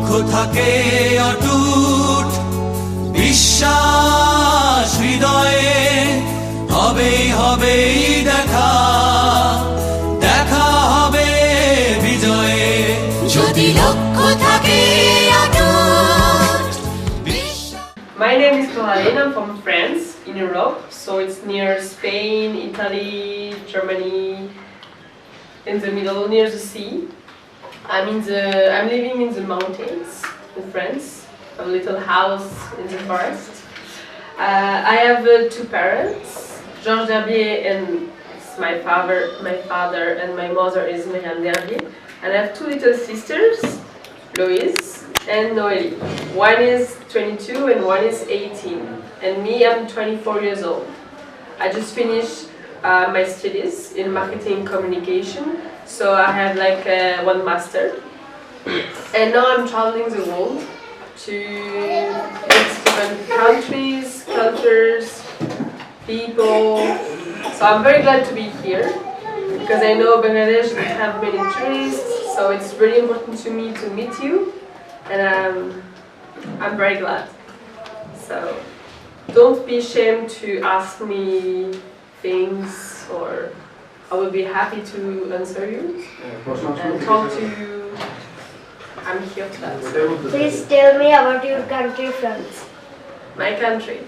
লক্ষ্য থাকে অটুট বিশ্বাস হৃদয়ে হবেই হবেই দেখা দেখা হবে বিজয়ে যদি লক্ষ্য থাকে অটুট My name is Coraline. I'm from France in Europe, so it's near Spain, Italy, Germany, in the middle, near the sea. I'm living in the mountains in France, a little house in the forest. I have two parents, Georges Derbier and my father and my mother is Myriam Derbier. And I have two little sisters, Loïse and Noélie. One is 22 and one is 18. And me, I'm 24 years old. I just finished my studies in marketing communication. So I have like one master, and now I'm traveling the world to meet different countries, cultures, people. So I'm very glad to be here because I know Bangladesh doesn't have many tourists, so it's really important to me to meet you, and I'm very glad. So don't be ashamed to ask me things, or I will be happy to answer you and talk to you. I'm here to answer. Please tell me about your country, France. My country.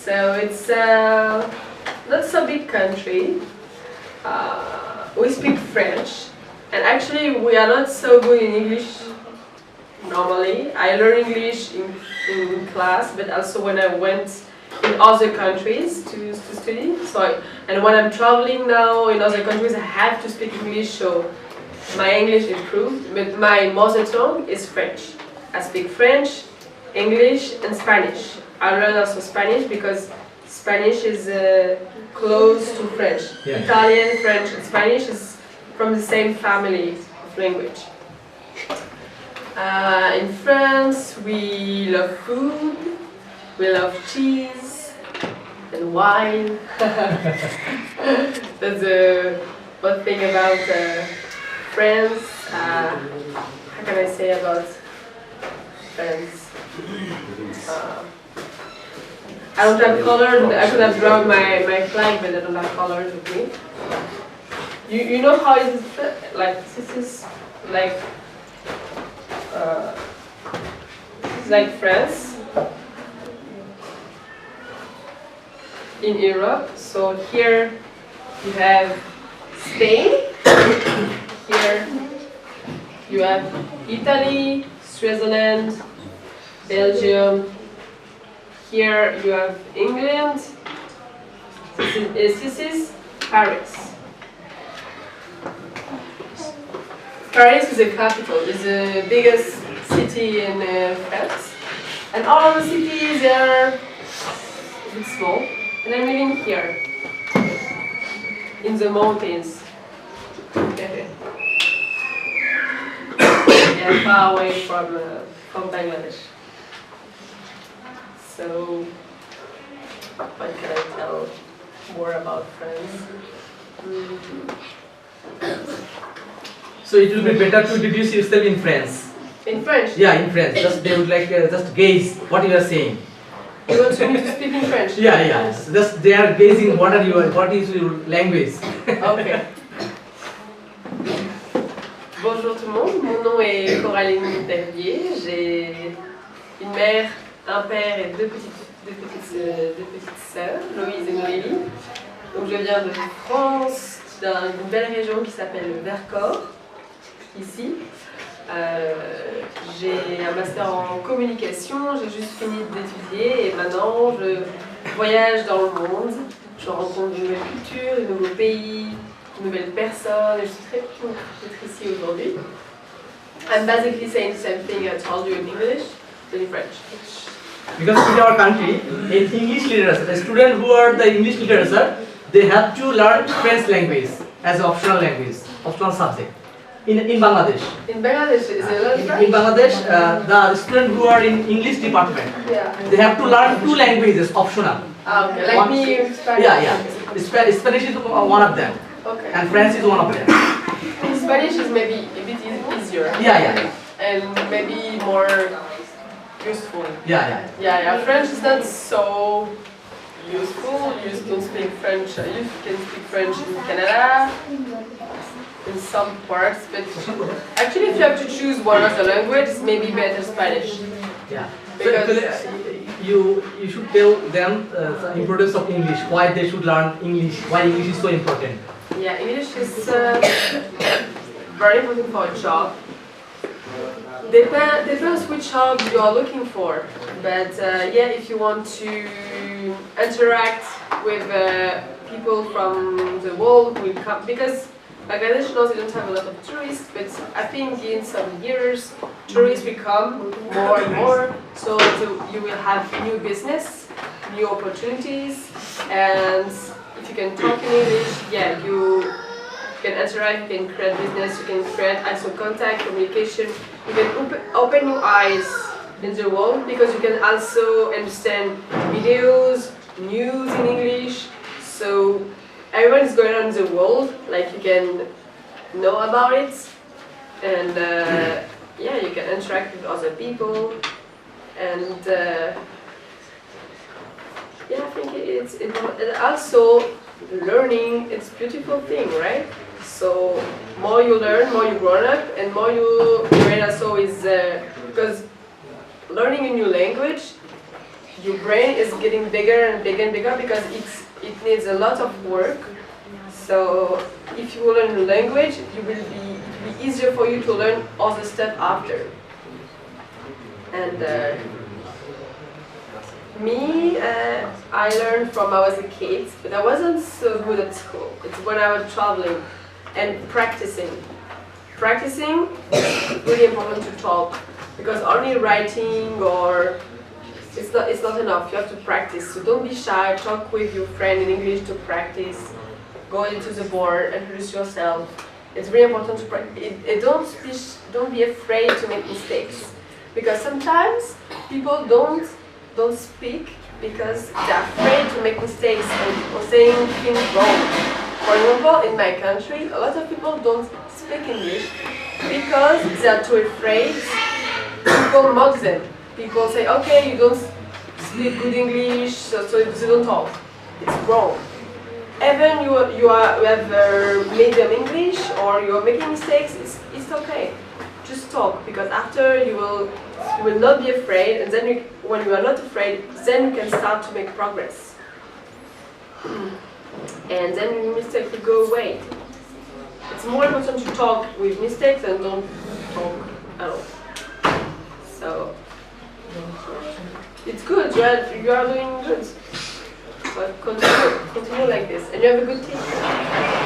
So it's not so big country. We speak French, and actually we are not so good in English normally. I learn English in class, but also when I went in other countries to study. And when I'm traveling now in other countries, I have to speak English, so my English improved. But my mother tongue is French. I speak French, English, and Spanish. I learn also Spanish because Spanish is close to French. Yeah. Italian, French, and Spanish is from the same family of language. In France, we love food. We love cheese and wine. That's one thing about France. How can I say about France? I don't have colors. I could have drawn my flag, but I don't have colors with me. You know how it is like this is like France. In Europe, so here you have Spain, here you have Italy, Switzerland, Belgium, here you have England, this is Paris. Paris is the capital, it's the biggest city in France, and all the cities are a bit small. And I'm living here, in the mountains. Yeah, far away from Bangladesh. So, what can I tell more about France? So it will be better to introduce yourself in France. In French? Yeah, in French. Just they would like just gaze what you are saying. You want me to speak in French? Yeah. Just they are gazing what is your language. Ok. Bonjour tout le monde, mon nom est Coraline Derbier. J'ai une mère, un père et deux petites sœurs, Loïse et Noélie. Donc je viens de France, d'une belle région qui s'appelle le Vercors, ici. J'ai un master en communication, j'ai juste fini d'étudier et maintenant je voyage dans le monde. Je rencontre de nouvelles cultures, de nouveaux pays, de nouvelles personnes et je suis très contente d'être ici aujourd'hui. I'm basically saying the same thing I told you in English, but in French. Because in our country, in English literature, the students who are the English literature, they have to learn French language as an optional language, optional subject. In Bangladesh. In Bangladesh, is it a lot of French? In Bangladesh, the students who are in English department, Yeah. they have to learn two languages, optional. Okay, like me, Spanish. Yeah. Spanish is one of them, Okay. and French is one of them. Spanish is maybe a bit easier. Yeah. and maybe more useful. Yeah. Yeah. French is not so useful. You can speak French. You can speak French in Canada, in some parts, but actually, if you have to choose one other language, it's maybe better Spanish. Yeah. Because You should tell them the importance of English. Why they should learn English. Why English is so important. yeah, English is very important for a job. Depends which job you are looking for, but yeah, if you want to interact with people from the world who will come, because Bangladesh knows they don't have a lot of tourists, but I think in some years tourists will come more and more, so you will have new business, new opportunities, and if you can talk in English, yeah, you can interact, you can create business, you can create also contact, communication, you can open your eyes in the world, because you can also understand videos, news in English, so everyone is going on in the world, like you can know about it, and yeah, you can interact with other people, and yeah, I think it's important. And also learning, it's a beautiful thing, right? So more you learn, more you grow up, and more you brain also is because learning a new language, your brain is getting bigger and bigger and bigger because it needs a lot of work. So if you learn a language, it will be easier for you to learn other stuff after. And me, I learned from I was a kid, but I wasn't so good at school. It's when I was traveling and practicing. Practicing is really important to talk, because only writing or it's not enough. You have to practice. So don't be shy. Talk with your friend in English to practice. Go into the board, introduce yourself. It's really important to practice. Don't be afraid to make mistakes, because sometimes people don't speak because they're afraid to make mistakes or saying things wrong. For example, in my country, a lot of people don't speak English because they're too afraid. People mock them. People say, okay, you don't speak good English, so you don't talk. It's wrong. Even you have medium English or you are making mistakes, it's okay. Just talk, because after you will not be afraid, and then when you are not afraid, then you can start to make progress. And then your mistake will go away. It's more important to talk with mistakes than don't talk at all. So it's good. You are doing good. But continue like this, and you have a good team.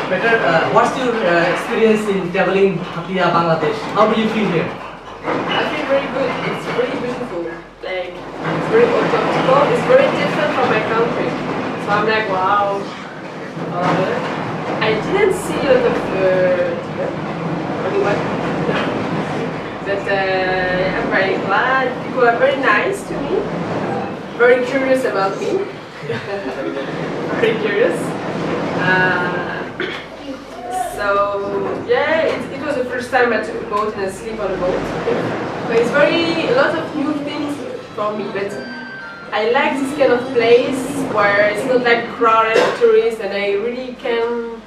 Better. What's your experience in traveling via Bangladesh? How do you feel here? I feel very good. It's really beautiful. Like it's very authentic. It's very different from my country. So I'm like, wow. I didn't see a lot of only one. But I'm very glad. People are very nice to me. Very curious about me. Very curious. So yeah, it was the first time I took a boat and I sleep on a boat. But it's a lot of new things for me. But I like this kind of place where it's not like crowded tourists, and I really can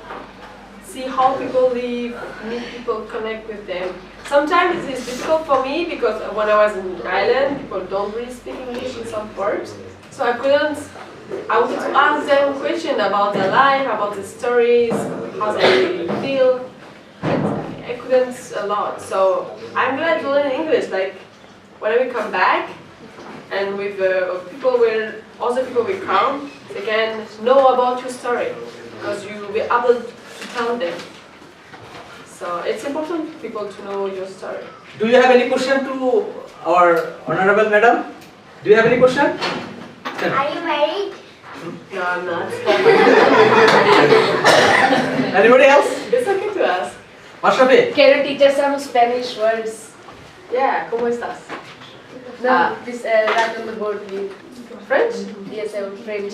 see how people live, meet people, connect with them. Sometimes it's difficult for me because when I was in Ireland, people don't really speak English in some parts. So I wanted to ask them questions about their life, about the stories, how they feel. But I couldn't a lot. So I'm glad to learn English. Like when we come back, and with other people will come, they can know about your story because you will be able to tell them. So it's important for people to know your story. Do you have any question to our honorable madam? Do you have any question? Are you married? No, I'm not. Anybody else? It's okay to ask. Ashrafi? Can you teach us some Spanish words? Yeah, ¿cómo estás? No, please write on the board, please. French? Yes, French.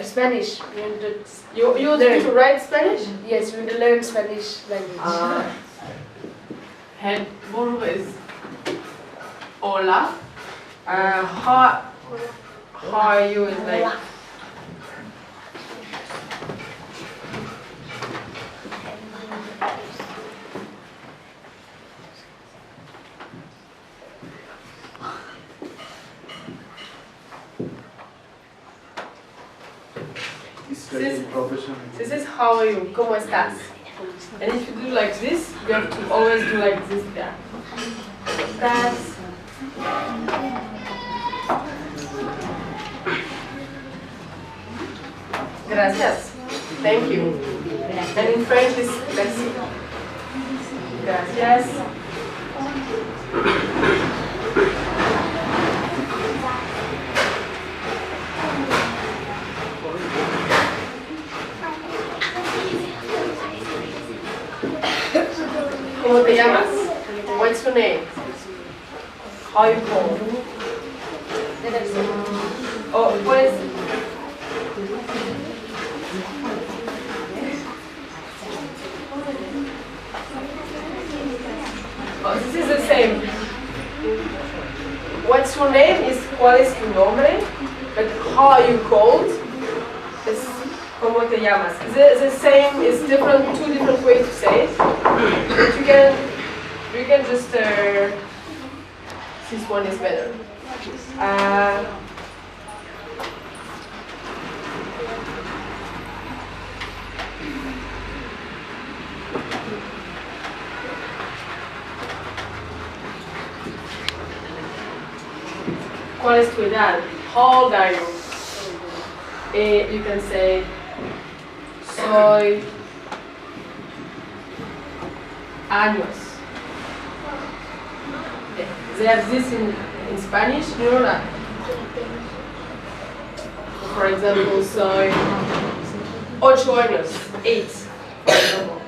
Spanish. We want to You want me to write Spanish? yes, we want to learn Spanish language. Head burro is Hola. How are you is like this is how are you? ¿Cómo estás? And if you do like this, you have to always do like this there. ¿Estás? Gracias. Thank you. And in French is merci. Gracias. ¿Cómo te llamas? What's your name? How you call? Oh, ¿cuál es? Oh, this is the same. What's your name is ¿cuál es tu nombre? But how are you called? Is ¿cómo te llamas? The same is different, two different ways to say it. But you can just this one is better. ¿Cuál es tu edad? How old are you? You can say soy años. They have this in Spanish, you know that. For example, soy 8 años, 8. For example.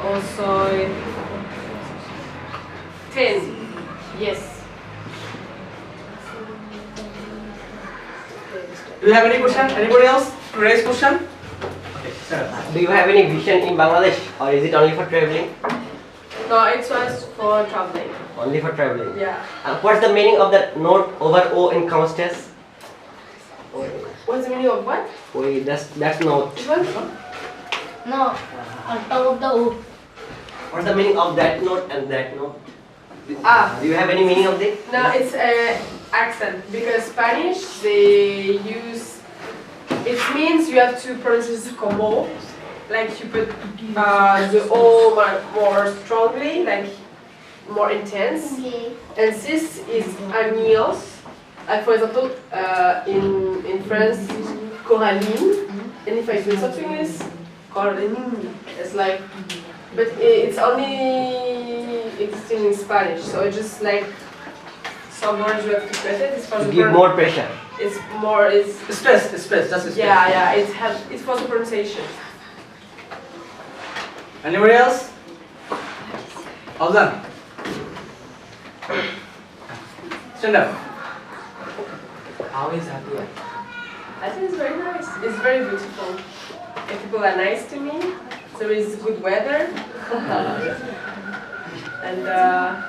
Or soy 10. Yes. Do you have any question? Anybody else to raise question? Okay, sir. Do you have any vision in Bangladesh, or is it only for traveling? No, it was for traveling. Only for traveling. Yeah. What's the meaning of that note over O in Comstes? What's the meaning of what? That note. Which one? No, on top of the O. What's the meaning of that note and that note? Ah. Do you have any meaning of this? No, it's accent because Spanish they use. It means you have to pronounce it como, like you put the O more strongly, like more intense. Okay. And this is años. Like for example, in France, Coraline. And if I do something is Coraline. It's like, but it's only existing in Spanish. So it's just like some words you have to press it. It's for To the give more pressure. It's more. It's Stress, just stress. yeah. It's for the pronunciation. Anybody else? Awesome. Stand up. How is happy? I think it's very nice. It's very beautiful. And people are nice to me. There is good weather. And yeah,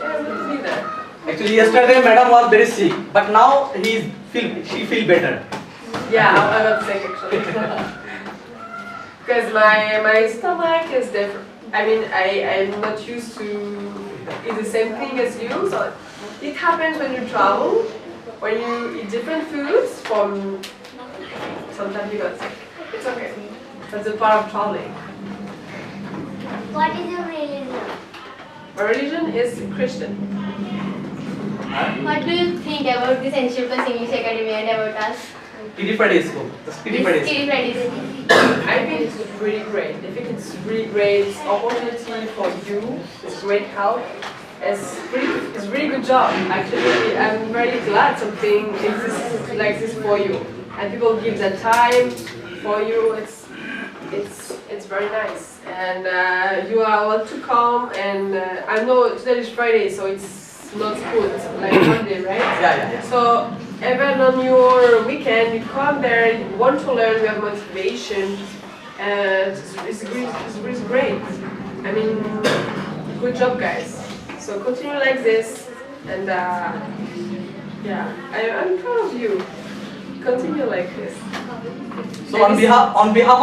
I'm good to be there. Actually, yesterday madam was very sick, but now she feel better. Yeah, I'm not sick actually. Because my stomach is different. I mean, I'm not used to eat the same thing as you. So it happens when you travel, when you eat different foods from sometimes you got sick. It's okay. That's a part of traveling. What is your religion? My religion is Christian. What do you think about this St. Plus English Academy and about us? Kiddie Friday school. Just Kiddie Friday school. Kiddie Fridays. I think it's really great. I think it's really great opportunity for you. It's great help. It's really good job. Actually, I'm very glad something exists like this for you, and people give their time for you. It's very nice, and you are allowed to come. And I know today is Friday, so it's not school. It's like Monday, right? Yeah. So even on your weekend, you come there, you want to learn, you have motivation, and it's really great. I mean, good job, guys. So So continue like this, and yeah, I'm proud of you. Continue like this. So on behalf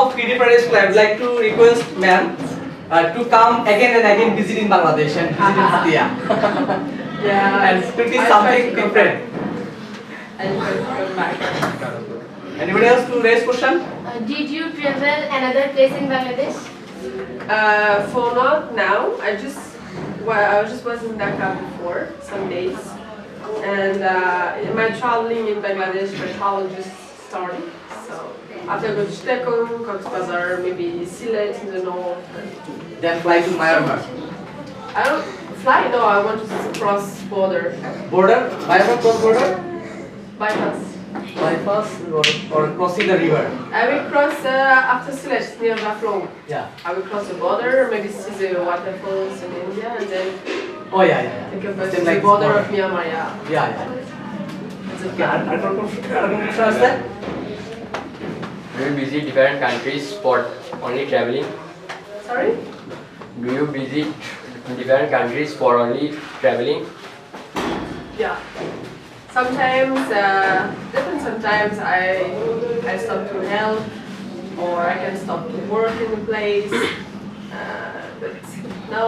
of PD Primary School, I would like to request ma'am to come again and again visit in Bangladesh and visit in Hatia. Yeah, And to teach I'll try something to come different. back. I'll try to come back. Anybody else to raise question? Did you travel another place in Bangladesh? For not now, I just was in Dhaka before some days, and in my traveling in Bangladesh, my travel just started. So after I go to Chittagong, Cox's Bazar, maybe Sylhet in the north. Then fly to Myanmar. I don't fly. No, I want to cross border Border? Myanmar cross border? bypass. Bypass or crossing the river? I will cross after Sylhet near Jafrong. Yeah. I will cross the border, maybe see the waterfalls in India, and then Oh yeah. take a bus to Same the like border of Myanmar. Yeah. Yeah. It's a Okay, plan. আর কোন question আছে? Do you visit different countries for only traveling? Sorry. Do you visit different countries for only traveling? Yeah. Sometimes, different sometimes I stop to help, or I can stop to work in the place. But now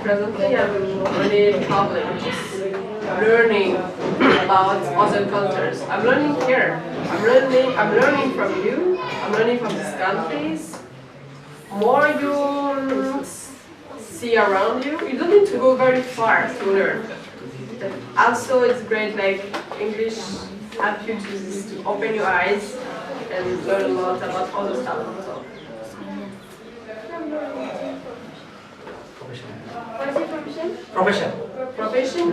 presently I'm only traveling, just learning about other cultures. I'm learning here. I'm learning from you. I'm learning from these countries. More you see around you, you don't need to go very far to learn. Also, it's great, like English helps you to open your eyes and learn a lot about other stuff. So, What's your profession? Profession. profession,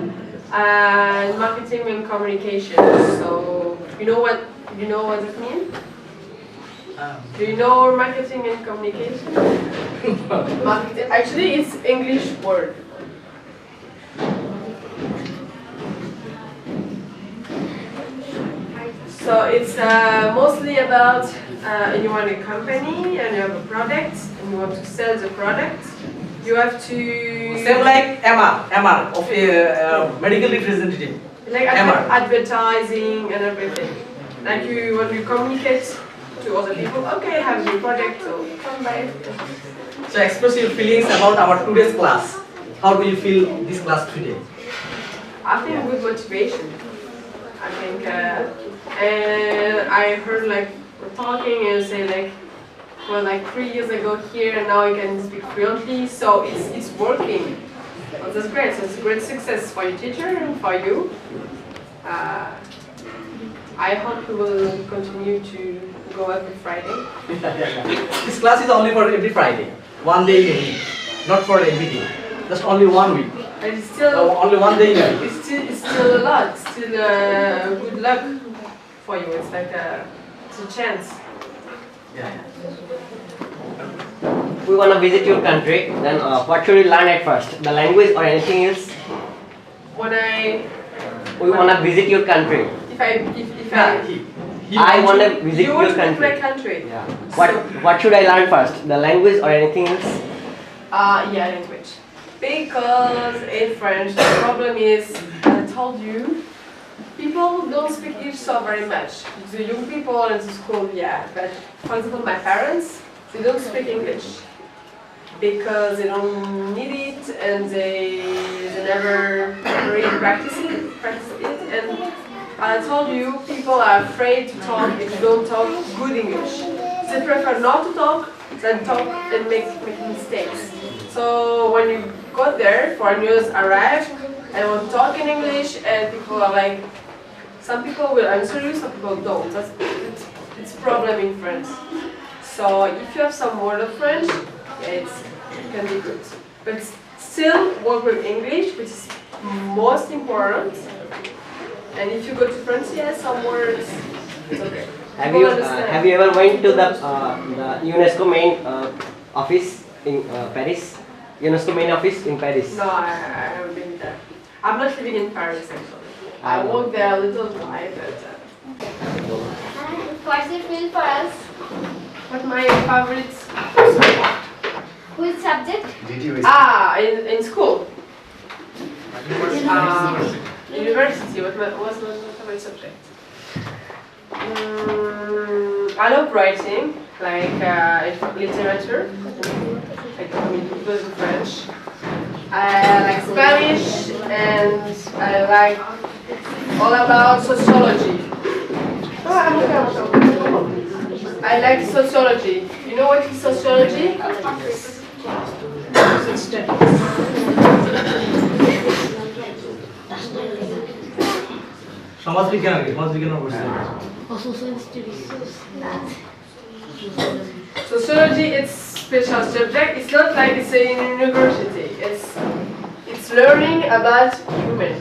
marketing and communication. So, you know what it means? Do you know marketing and communication? Marketing, actually, it's English word. So it's mostly about you want a company and you have a product and you want to sell the product. You have to Same like MR of a medical representative. like MR. advertising and everything. Like when you communicate to other people, okay, I have a new product, so come buy it. So express your feelings about our today's class. How do you feel this class today? I think good motivation. I think, and I heard like talking and say like, well, like 3 years ago here and now you can speak fluently, so it's working. Well, that's great. So it's a great success for your teacher and for you. I hope you will continue to go every Friday. This class is only for every Friday, 1 day in a week, not for every day. Just only 1 week. And it's still, Only 1 day in a week. it's still a lot. It's still good luck for you. It's like it's a chance. We want to visit your country, then what should we learn at first? The language or anything else? When We want to visit your country. if Yeah, I I want to visit you want your to visit my country. country. Yeah. What should I learn first? The language or anything else? Yeah, language. Because in French, the problem is, I told you, people don't speak English so very much. The young people in the school, yeah. But for example, my parents, they don't speak English because they don't need it and they never really practice it. And I told you, people are afraid to talk if you don't talk good English. They prefer not to talk than talk and make mistakes. So when you go there, foreigners arrive and want to talk in English, and people are like, some people will answer you, some people don't. It's a problem in France. So if you have some word of French, yeah, it can be good. But still work with English, which is most important. And if you go to France, yeah, some words, it's okay. People understand. Have you ever went to the UNESCO main office in Paris? UNESCO main office in Paris. No, I haven't been there. I'm not living in Paris actually. I work there a little while, but What's your field for us? but my favorite Which subject? in school. University. What was my subject? I love writing, like literature, like it was in French. I like Spanish, and I like all about sociology. I like sociology. You know what is sociology? Sociology, it's special subject. It's not like it's in university. It's learning about human.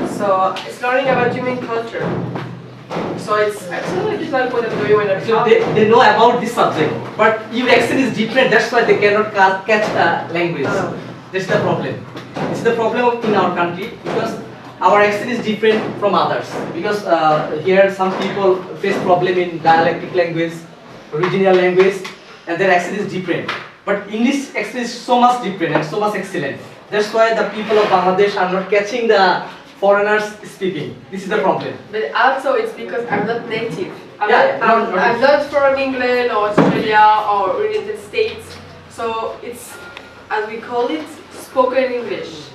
So it's learning about human culture. So it's actually like what I'm doing when I'm So talking. they know about this subject, but your accent is different. That's why they cannot catch language. Oh. That's the problem. It's the problem in our country because our accent is different from others. Because here some people face problem in dialectic language, regional language, and their accent is different. But English accent is so much different and so much excellent. That's why the people of Bangladesh are not catching the foreigners speaking. This is the problem. But also it's because I'm not native. I'm not from England or Australia or United States. So it's, as we call it, spoken English.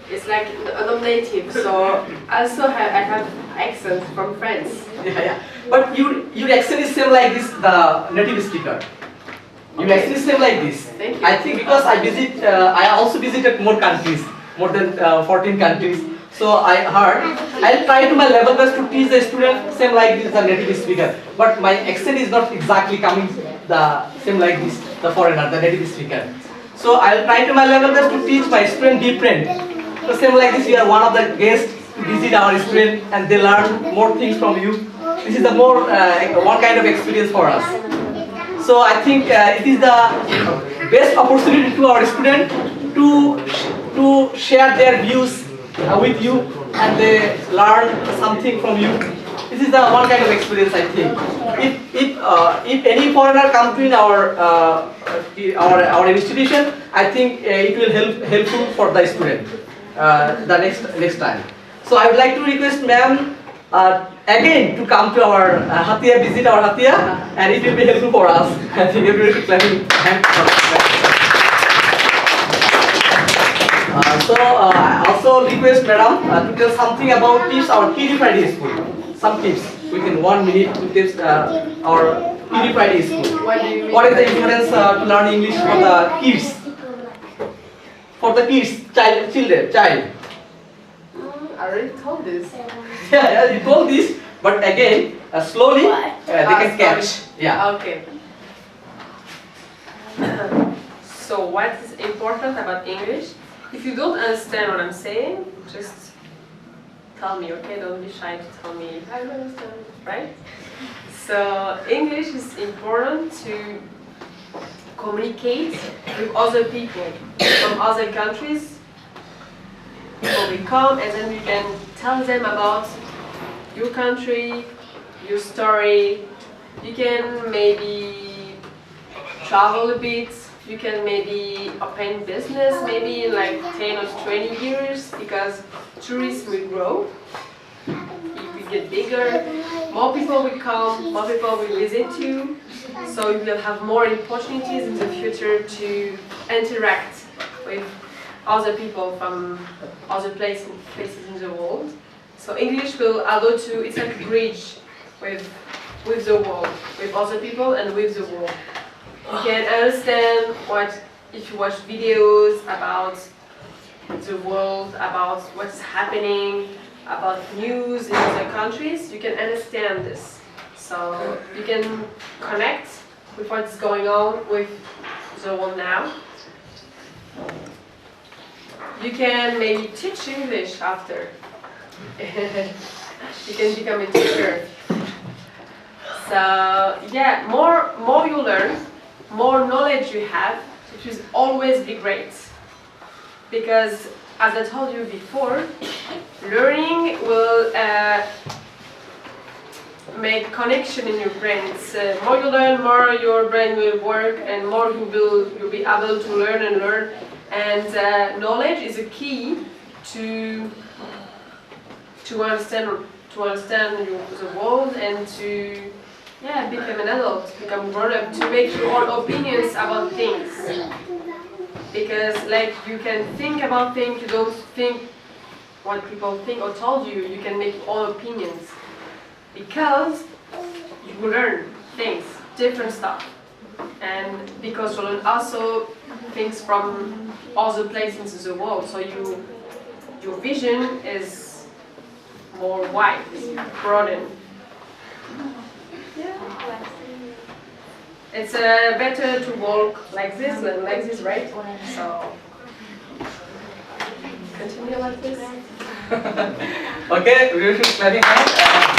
It's like I'm not native. So also I have accent from France. Yeah. But your accent is same like this, the native speaker. Your accent is same like this. Thank you. I think because I also visited more countries, more than 14 countries. So I heard, I'll try to my level best to teach the student same like this, the native speaker. But my accent is not exactly coming the same like this, the foreigner, the native speaker. So I'll try to my level best to teach my student different. So same like this, you are one of the guests to visit our student and they learn more things from you. This is the more one kind of experience for us. So I think it is the best opportunity to our student to share their views with you and they learn something from you. This is the one kind of experience I think. If any foreigner comes to our institution, I think it will helpful for the student the next time. So I would like to request ma'am again to come to our Hatia, visit our Hatia, and it will be helpful for us. I think everybody clapping hands for that. So I also request madam to tell something about tips our Kiri Friday school. Some tips within 1 minute to tips our Kiri Friday school. What do you mean? What is the importance to learn English for the kids? For the kids, child. I already told this. Yeah, you told this, but again, slowly they can catch. Yeah. Okay. So what is important about English? If you don't understand what I'm saying, just tell me, okay? Don't be shy to tell me I don't understand, right? So English is important to communicate with other people from other countries. People will come and then you can tell them about your country, your story. You can maybe travel a bit. You can maybe open business maybe in like 10 or 20 years because tourism will grow. It will get bigger. More people will come, more people will visit you. So you will have more opportunities in the future to interact with other people from other places in the world. So English will allow to, it's like a bridge with the world, with other people and with the world. You can understand if you watch videos about the world, about what's happening, about news in other countries, you can understand this. So you can connect with what's going on with the world now. You can maybe teach English after. You can become a teacher. So yeah, more you learn, more knowledge you have, it will always be great. Because as I told you before, learning will make connection in your brain. It's, more you learn, more your brain will work, and more you'll be able to learn and learn. And knowledge is a key to understand the world and to become an adult, become grown up, to make your own opinions about things. Because like you can think about things, you don't think what people think or told you. You can make your own opinions because you learn things, different stuff, and because you learn also things from other places in the world. So your vision is more wide, broadened. It's better to walk like this than like this, right? So continue like this. Okay, we should clapping hands.